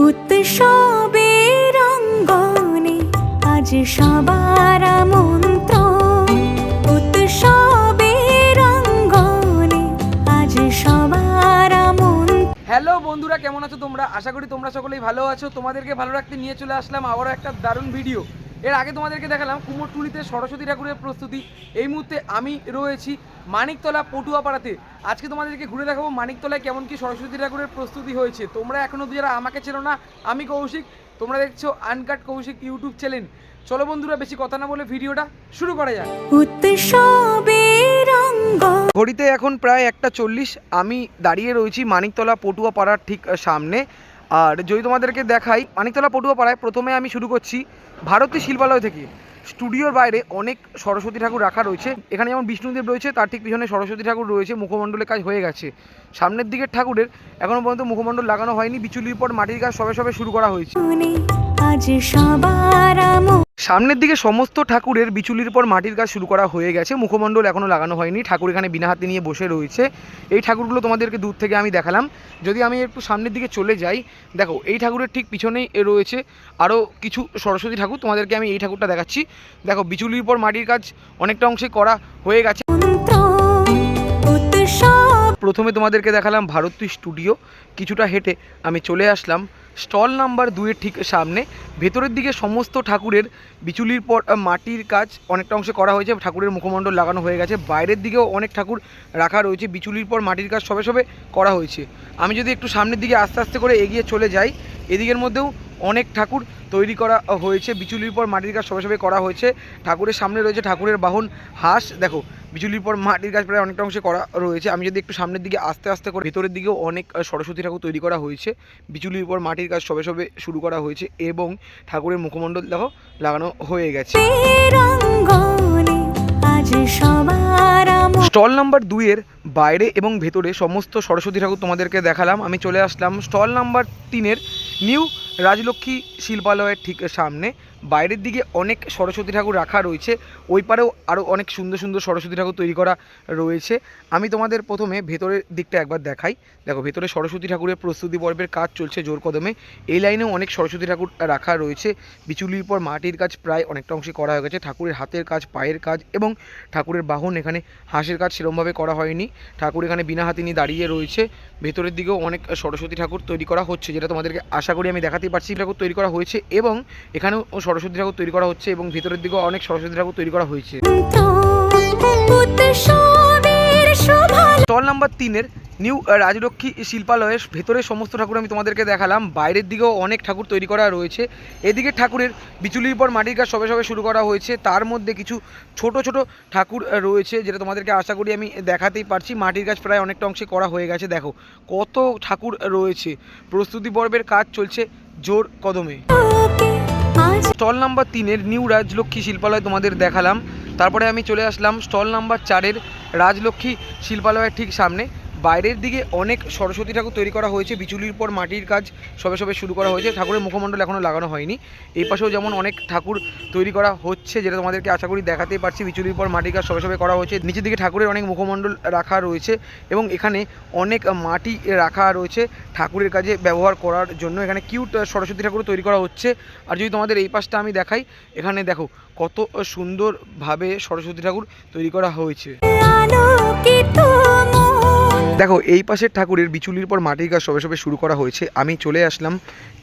উৎসবের অঙ্গনে আজ সবার আমন্ত্রণ। উৎসবের অঙ্গনে আজ সবার আমন্ত্রণ। হ্যালো বন্ধুরা, কেমন আছো তোমরা? আশা করি তোমরা সকলেই ভালো আছো। তোমাদেরকে ভালো রাখতে নিয়ে চলে আসলাম আবারও একটা দারুণ ভিডিও। এর আগে তোমাদেরকে দেখালাম কুমোরটুলিতে সরস্বতী ঠাকুরের প্রস্তুতি। এই মুহূর্তে আমি রয়েছি মানিকতলা পটুয়াপাড়াতে। আজকে তোমাদেরকে ঘুরে দেখাবো মানিকতলায় কেমন কি সরস্বতী ঠাকুরের প্রস্তুতি হয়েছে। তোমরা এখনও যারা আমাকে চেনো না, আমি কৌশিক, তোমরা দেখছো আনকাট কৌশিক ইউটিউব চ্যানেল। চলো বন্ধুরা, বেশি কথা না বলে ভিডিওটা শুরু করা যাক। ঘড়িতে এখন প্রায় 1:40। আমি দাঁড়িয়ে রয়েছি মানিকতলা পটুয়াপাড়ার ঠিক সামনে। আর যদি তোমাদেরকে দেখাই মানিকতলা পটুয়াপাড়ায়, প্রথমে আমি শুরু করছি ভারতী শিল্পালয় থেকে। স্টুডিওর বাইরে অনেক সরস্বতী ঠাকুর রাখা রয়েছে। এখানে যেমন বিষ্ণুদেব রয়েছে, তার ঠিক পিছনে সরস্বতী ঠাকুর রয়েছে। মুখমণ্ডলের কাজ হয়ে গেছে। সামনের দিকের ঠাকুরের এখনও পর্যন্ত মুখমণ্ডল লাগানো হয়নি। বিচুলির পর মাটির কাজ সবে সবে শুরু করা হয়েছে। সামনের দিকে সমস্ত ঠাকুরের বিচুলির পর মাটির কাজ শুরু করা হয়ে গেছে। মুখমণ্ডল এখনও লাগানো হয়নি। ঠাকুর এখানে বিনা হাতে নিয়ে বসে রয়েছে। এই ঠাকুরগুলো তোমাদেরকে দূর থেকে আমি দেখালাম। যদি আমি একটু সামনের দিকে চলে যাই, দেখো এই ঠাকুরের ঠিক পিছনেই রয়েছে আরও কিছু সরস্বতী ঠাকুর। তোমাদেরকে আমি এই ঠাকুরটা দেখাচ্ছি। দেখো বিচুলির পর মাটির কাজ অনেকটা অংশে করা হয়ে গেছে। প্রথমে তোমাদেরকে দেখালাম ভারতী স্টুডিও। কিছুটা হেঁটে আমি চলে আসলাম স্টল নাম্বার 2-এর ঠিক সামনে। ভেতরের দিকে সমস্ত ঠাকুরের বিচুলির পর মাটির কাজ অনেকটা অংশে করা হয়েছে। ঠাকুরের মুখমণ্ডল লাগানো হয়ে গেছে। বাইরের দিকেও অনেক ঠাকুর রাখা রয়েছে। বিচুলির পর মাটির কাজ সবে সবে করা হয়েছে। আমি যদি একটু সামনের দিকে আস্তে আস্তে করে এগিয়ে চলে যাই, এদিকের মধ্যেও অনেক ঠাকুর তৈরি করা হয়েছে। বিচুলির পর মাটির কাজ সবে সবে করা হয়েছে। ঠাকুরের সামনে রয়েছে ঠাকুরের বাহন হাঁস। দেখো বিচুলির পর মাটির কাজ প্রায় অনেকটা অংশে করা রয়েছে। আমি যদি একটু সামনের দিকে আস্তে আস্তে করে, ভেতরের দিকেও অনেক সরস্বতী ঠাকুর তৈরি করা হয়েছে। বিচুলির পর মাটির কাজ সবে সবে শুরু করা হয়েছে এবং ঠাকুরের মুখমণ্ডল দেখো লাগানো হয়ে গেছে। স্টল নাম্বার 2-এর বাইরে এবং ভেতরে সমস্ত সরস্বতী ঠাকুর তোমাদেরকে দেখালাম। আমি চলে আসলাম স্টল নাম্বার 3-এর নিউ রাজলক্ষ্মী শিল্পালয়ের ঠিক সামনে। বাইরের দিকে অনেক সরস্বতী ঠাকুর রাখা রয়েছে। ওই পারেও আরও অনেক সুন্দর সুন্দর সরস্বতী ঠাকুর তৈরি করা রয়েছে। আমি তোমাদের প্রথমে ভেতরের দিকটা একবার দেখাই। দেখো ভেতরে সরস্বতী ঠাকুরের প্রস্তুতি পর্বের কাজ চলছে জোর কদমে। এই লাইনেও অনেক সরস্বতী ঠাকুর রাখা রয়েছে। বিচুলির পর মাটির কাজ প্রায় অনেকটা অংশে করা হয়ে গেছে। ঠাকুরের হাতের কাজ, পায়ের কাজ এবং ঠাকুরের বাহন, এখানে হাঁসের কাজ সেরকমভাবে করা হয়নি। ঠাকুর এখানে বিনা হাতে নিয়ে দাঁড়িয়ে রয়েছে। ভেতরের দিকেও অনেক সরস্বতী ঠাকুর তৈরি করা হচ্ছে, যেটা তোমাদেরকে আশা করি আমি দেখাতেই পারছি। ঠাকুর তৈরি করা হয়েছে এবং এখানেও সরস্বতী ঠাকুর তৈরি করা হচ্ছে এবং ভিতরের দিকেও অনেক সরস্বতী ঠাকুর তৈরি করা হয়েছে। স্টল নাম্বার 3-এর নিউ রাজলক্ষ্মী শিল্পালয়ের ভেতরে সমস্ত ঠাকুর আমি তোমাদেরকে দেখালাম। বাইরের দিকেও অনেক ঠাকুর তৈরি করা রয়েছে। এদিকে ঠাকুরের বিচুলির পর মাটির কাজ সবে সবে শুরু করা হয়েছে। তার মধ্যে কিছু ছোট ছোট ঠাকুর রয়েছে, যেটা তোমাদেরকে আশা করি আমি দেখাতেই পারছি। মাটির কাজ প্রায় অনেকটা অংশে করা হয়ে গেছে। দেখো কত ঠাকুর রয়েছে। প্রস্তুতি পর্বের কাজ চলছে জোর কদমে। স্টল নাম্বার 3-এর নিউ রাজলক্ষ্মী শিল্পালয় তোমাদের দেখালাম। তারপরে আমি চলে আসলাম স্টল নাম্বার 4-এর রাজলক্ষ্মী শিল্পালয়ের ঠিক সামনে। বাইরের দিকে অনেক সরস্বতী ঠাকুর তৈরি করা হয়েছে। বিচুলির পর মাটির কাজ সবে সবে শুরু করা হয়েছে। ঠাকুরের মুখমণ্ডল এখনও লাগানো হয়নি। এই পাশেও যেমন অনেক ঠাকুর তৈরি করা হচ্ছে, যেটা তোমাদেরকে আশা করি দেখাতেই পারছি। বিচুলির পর মাটির কাজ সবে সবে করা হয়েছে। নিচের দিকে ঠাকুরের অনেক মুখমণ্ডল রাখা রয়েছে এবং এখানে অনেক মাটি রাখা রয়েছে ঠাকুরের কাজে ব্যবহার করার জন্য। এখানে কিউট সরস্বতী ঠাকুর তৈরি করা হচ্ছে। আর যদি তোমাদের এই পাশটা আমি দেখাই, এখানে দেখো কত সুন্দরভাবে সরস্বতী ঠাকুর তৈরি করা হয়েছে। দেখো এই পাশের ঠাকুরের বিচুলির পর মাটির কাজ সবে সবে শুরু করা হয়েছে। আমি চলে আসলাম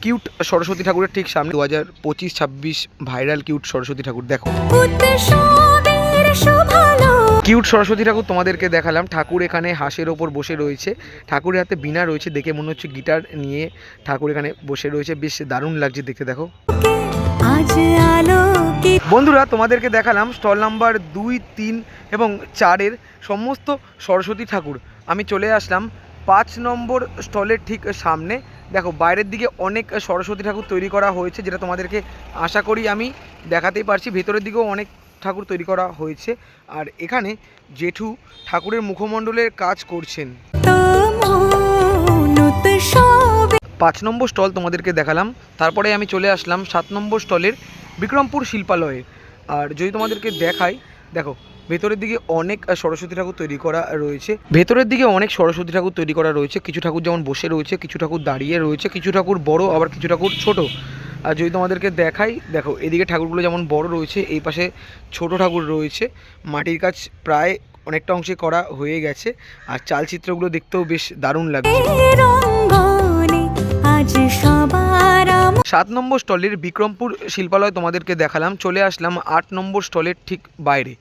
কিউট সরস্বতী ঠাকুরের ঠিক সামনে। 2025-26 ভাইরাল কিউট সরস্বতী ঠাকুর। দেখো কিউট সরস্বতী ঠাকুর তোমাদেরকে দেখালাম। ঠাকুর এখানে হাঁসের ওপর বসে রয়েছে। ঠাকুরের হাতে বীণা রয়েছে। দেখে মনে হচ্ছে গিটার নিয়ে ঠাকুর এখানে বসে রয়েছে। বেশ দারুণ লাগছে দেখতে। দেখো বন্ধুরা, তোমাদেরকে দেখালাম স্টল নাম্বার 2, 3 এবং 4-এর সমস্ত সরস্বতী ঠাকুর। আমি চলে আসলাম 5 নম্বর স্টলের ঠিক সামনে। দেখো বাইরের দিকে অনেক সরস্বতী ঠাকুর তৈরি করা হয়েছে, যেটা তোমাদেরকে আশা করি আমি দেখাতেই পারছি। ভেতরের দিকেও অনেক ঠাকুর তৈরি করা হয়েছে। আর এখানে জেঠু ঠাকুরের মুখমণ্ডলের কাজ করছেন। 5 নম্বর স্টল তোমাদেরকে দেখালাম। তারপরে আমি চলে আসলাম 7 নম্বর স্টলের বিক্রমপুর শিল্পালয়ে। আর যদি তোমাদেরকে দেখাই, দেখো ভেতরের দিকে অনেক সরস্বতী ঠাকুর তৈরি করা রয়েছে। ভেতরের দিকে অনেক সরস্বতী ঠাকুর তৈরি করা রয়েছে। কিছু ঠাকুর যেমন বসে রয়েছে, কিছু ঠাকুর দাঁড়িয়ে রয়েছে, কিছু ঠাকুর বড়, আবার কিছু ঠাকুর ছোট। আর যদি তোমাদেরকে দেখাই, দেখো এদিকে ঠাকুরগুলো যেমন বড় রয়েছে, এই পাশে ছোট ঠাকুর রয়েছে। মাটির কাজ প্রায় অনেকটা অংশে করা হয়ে গেছে, আর চালচিত্রগুলো দেখতেও বেশ দারুণ লাগছে। রঙ্গনে আজ সবার 7 নম্বর স্টলের বিক্রমপুর শিল্পালয় তোমাদেরকে দেখালাম। চলে আসলাম 8 নম্বর স্টলের ঠিক বাইরে।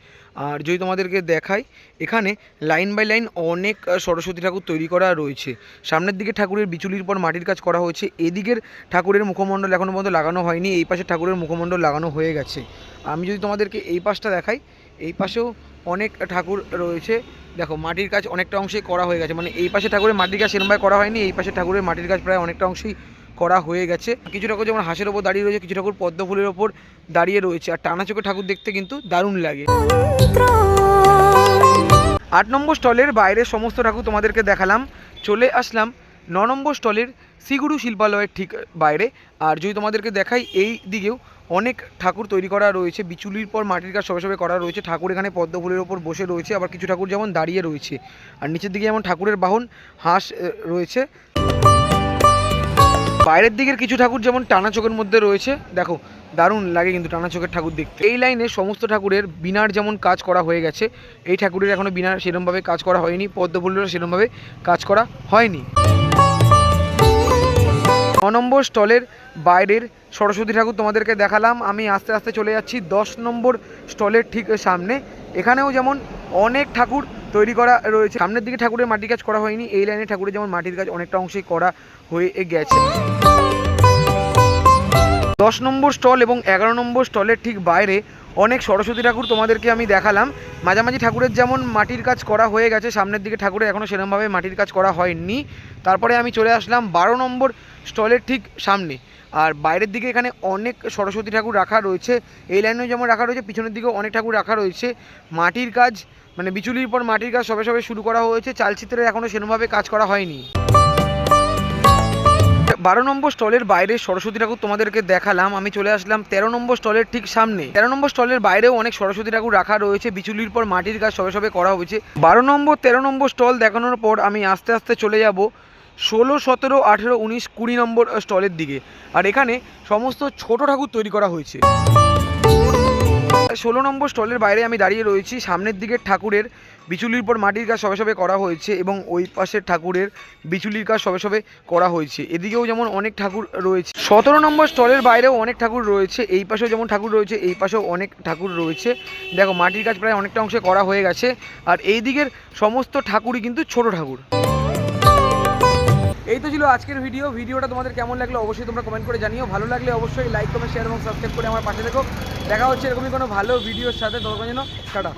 আর যদি তোমাদেরকে দেখাই, এখানে লাইন বাই লাইন অনেক সরস্বতী ঠাকুর তৈরি করা রয়েছে। সামনের দিকে ঠাকুরের বিচুলির পর মাটির কাজ করা হয়েছে। এদিকের ঠাকুরের মুখমণ্ডল এখনও পর্যন্ত লাগানো হয়নি, এই পাশে ঠাকুরের মুখমণ্ডল লাগানো হয়ে গেছে। আমি যদি তোমাদেরকে এই পাশটা দেখাই, এই পাশেও অনেক ঠাকুর রয়েছে। দেখো মাটির কাজ অনেকটা অংশে করা হয়ে গেছে, মানে এই পাশে ঠাকুরের মাটির কাজ সেরকমভাবে করা হয়নি, এই পাশে ঠাকুরের মাটির কাজ প্রায় অনেকটা অংশেই করা হয়ে গেছে। কিছু ঠাকুর যেমন হাঁসের ওপর দাঁড়িয়ে রয়েছে, কিছু ঠাকুর পদ্ম ফুলের ওপর দাঁড়িয়ে রয়েছে। আর টানা চোখে ঠাকুর দেখতে কিন্তু দারুণ লাগে। 8 নম্বর স্টলের বাইরের সমস্ত ঠাকুর তোমাদেরকে দেখালাম। চলে আসলাম 9 নম্বর স্টলের শ্রীগুরু শিল্পালয়ের ঠিক বাইরে। আর যদি তোমাদেরকে দেখাই, এই দিকেও অনেক ঠাকুর তৈরি করা রয়েছে। বিচুলির পর মাটির কাজ সবে সবে করা রয়েছে। ঠাকুর এখানে পদ্ম ফুলের ওপর বসে রয়েছে, আবার কিছু ঠাকুর যেমন দাঁড়িয়ে রয়েছে। আর নিচের দিকে যেমন ঠাকুরের বাহন হাঁস রয়েছে। বাইরের দিকের কিছু ঠাকুর যেমন টানা চোখের মধ্যে রয়েছে, দেখো দারুণ লাগে কিন্তু টানা চোখের ঠাকুর দেখতে। এই লাইনে সমস্ত ঠাকুরের বিনার যেমন কাজ করা হয়ে গেছে, এই ঠাকুরের এখনও বিনার সেরকমভাবে কাজ করা হয়নি, পদ্ম ফুলেরও সেরকমভাবে কাজ করা হয়নি। 9 নম্বর স্টলের বাইরের সরস্বতী ঠাকুর তোমাদেরকে দেখালাম। আমি আস্তে আস্তে চলে যাচ্ছি 10 নম্বর স্টলের ঠিক সামনে। এখানেও যেমন অনেক ঠাকুর তৈরি করা রয়েছে। সামনের দিকে ঠাকুরের মাটির কাজ করা হয়নি, এই লাইনে ঠাকুরের যেমন মাটির কাজ অনেকটা অংশেই করা হয়ে গেছে। 10 নম্বর স্টল এবং 11 নম্বর স্টলের ঠিক বাইরে অনেক সরস্বতী ঠাকুর তোমাদেরকে আমি দেখালাম। মাঝামাঝি ঠাকুরের যেমন মাটির কাজ করা হয়ে গেছে, সামনের দিকে ঠাকুরের এখনও সেরকমভাবে মাটির কাজ করা হয়নি। তারপরে আমি চলে আসলাম 12 নম্বর স্টলের ঠিক সামনে। আর বাইরের দিকে এখানে অনেক সরস্বতী ঠাকুর রাখা রয়েছে, এই লাইনেও যেমন রাখা রয়েছে, পিছনের দিকেও অনেক ঠাকুর রাখা রয়েছে। মাটির কাজ মানে বিচুলির পর মাটির কাজ সবে সবে শুরু করা হয়েছে, চালচিত্রের এখনও সেরকমভাবে কাজ করা হয়নি। 12 নম্বর স্টলের বাইরে সরস্বতী ঠাকুর তোমাদেরকে দেখালাম। আমি চলে আসলাম 13 নম্বর স্টলের ঠিক সামনে। 13 নম্বর স্টলের বাইরেও অনেক সরস্বতী ঠাকুর রাখা রয়েছে, বিচুলির পর মাটির কাজ সবে সবে করা হয়েছে। 12 নম্বর 13 নম্বর স্টল দেখানোর পর আমি আস্তে আস্তে চলে যাব 16, 17, 18, 19, 20 নম্বর স্টলের দিকে। আর এখানে সমস্ত ছোট ঠাকুর তৈরি করা হয়েছে। 16 নম্বর স্টলের বাইরে আমি দাঁড়িয়ে রয়েছি। সামনের দিকের ঠাকুরের বিচুলির পর মাটির কাজ সবে সবে করা হয়েছে, এবং ওই পাশের ঠাকুরের বিচুলির কাজ সবে সবে করা হয়েছে। এদিকেও যেমন অনেক ঠাকুর রয়েছে। 17 নম্বর স্টলের বাইরেও অনেক ঠাকুর রয়েছে, এই পাশেও যেমন ঠাকুর রয়েছে, এই পাশেও অনেক ঠাকুর রয়েছে। দেখো মাটির কাজ প্রায় অনেকটা অংশে করা হয়ে গেছে। আর এই দিকের সমস্ত ঠাকুরই কিন্তু ছোট ঠাকুর। এই তো ছিল আজকের ভিডিওটা তোমাদের কেমন লাগলো অবশ্যই তোমরা কমেন্ট করে জানিও। ভালো লাগলে অবশ্যই লাইক, কমেন্ট, শেয়ার এবং সাবস্ক্রাইব করে আমার পাশে দেখো। দেখা হচ্ছে এরকমই কোনো ভালো ভিডিওর সাথে। ততক্ষণ যেন টাটা।